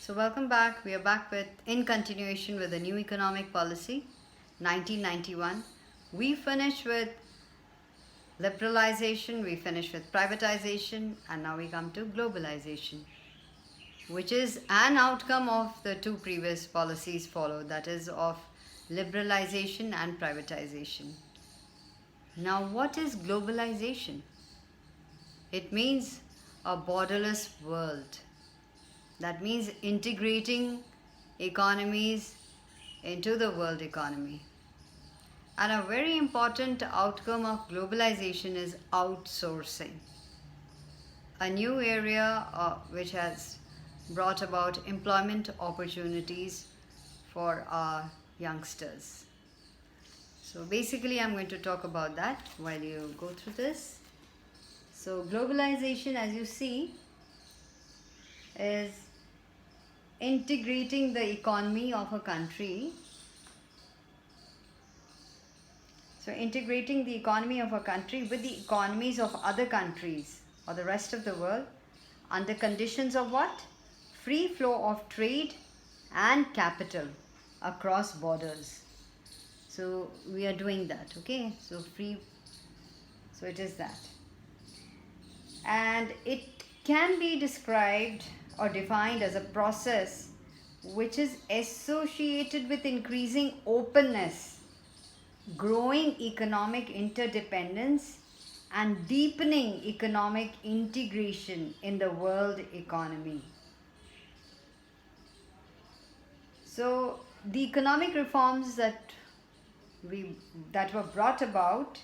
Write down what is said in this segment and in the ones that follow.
So welcome back. We are back with in continuation with the new economic policy 1991. We finished with liberalization, we finished with privatization, and now we come to globalization, which is an outcome of the two previous policies followed, that is of liberalization and privatization. Now what is globalization? It means a borderless world. That means integrating economies into the world economy. And a very important outcome of globalization is outsourcing, a new area which has brought about employment opportunities for our youngsters. So basically I'm going to talk about that while you go through this. So globalization, as you see, is integrating the economy of a country. So integrating the economy of a country with the economies of other countries or the rest of the world under conditions of what? Free flow of trade and capital across borders. So we are doing that, okay? So it is that. And it can be described or defined as a process which is associated with increasing openness, growing economic interdependence, and deepening economic integration in the world economy. So the economic reforms that were brought about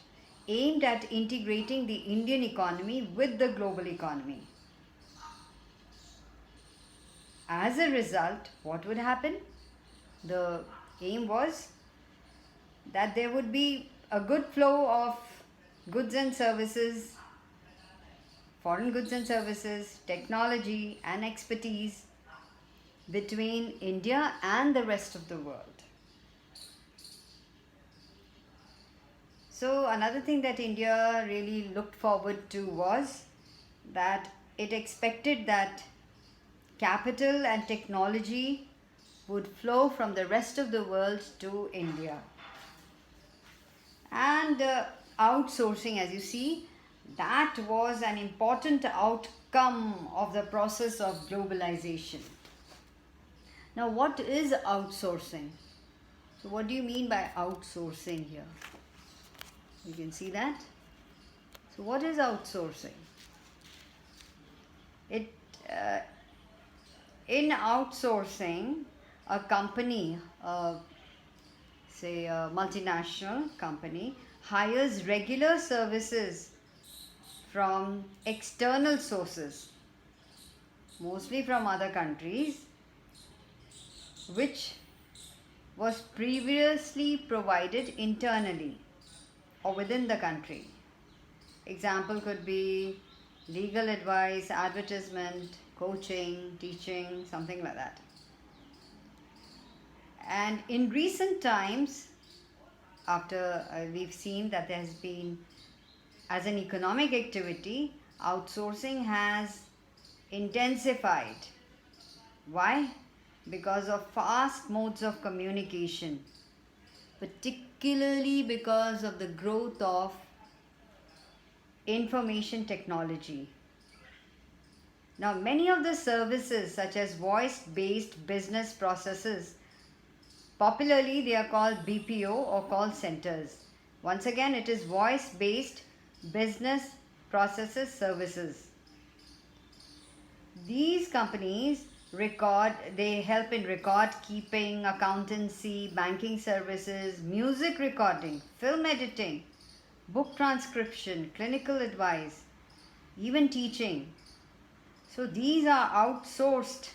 aimed at integrating the Indian economy with the global economy. As a result, what would happen? The aim was that there would be a good flow of goods and services, foreign goods and services, technology and expertise between India and the rest of the world. So another thing that India really looked forward to was that it expected that capital and technology would flow from the rest of the world to India. And outsourcing, as you see, that was an important outcome of the process of globalization. Now, what is outsourcing? So, what do you mean by outsourcing here? You can see that. So, what is outsourcing? In outsourcing, a company, say a multinational company, hires regular services from external sources, mostly from other countries, which was previously provided internally or within the country. Example could be legal advice, advertisement, coaching, teaching, something like that. And in recent times, after we've seen that there has been, as an economic activity, outsourcing has intensified. Why? Because of fast modes of communication, particularly because of the growth of information technology. Now, many of the services such as voice-based business processes, popularly they are called BPO or call centers. Once again, it is voice-based business processes services. These companies they help in record keeping, accountancy, banking services, music recording, film editing, book transcription, clinical advice, even teaching. So these are outsourced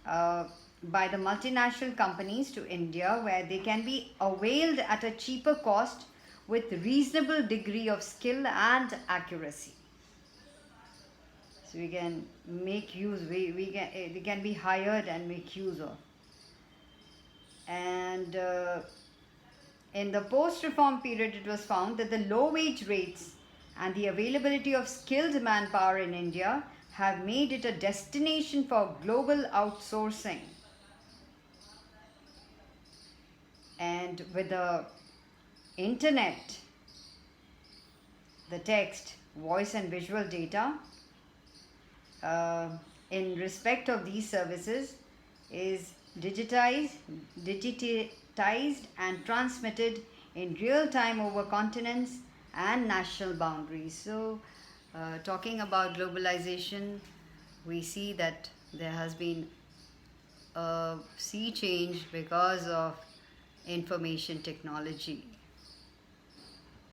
by the multinational companies to India, where they can be availed at a cheaper cost with reasonable degree of skill and accuracy. So we can make use, they can be hired and make use of. And in the post-reform period, it was found that the low wage rates and the availability of skilled manpower in India have made it a destination for global outsourcing. And with the internet, the text, voice, and visual data, uh, in respect of these services, is digitized and transmitted in real time over continents and national boundaries. So, talking about globalization, we see that there has been a sea change because of information technology.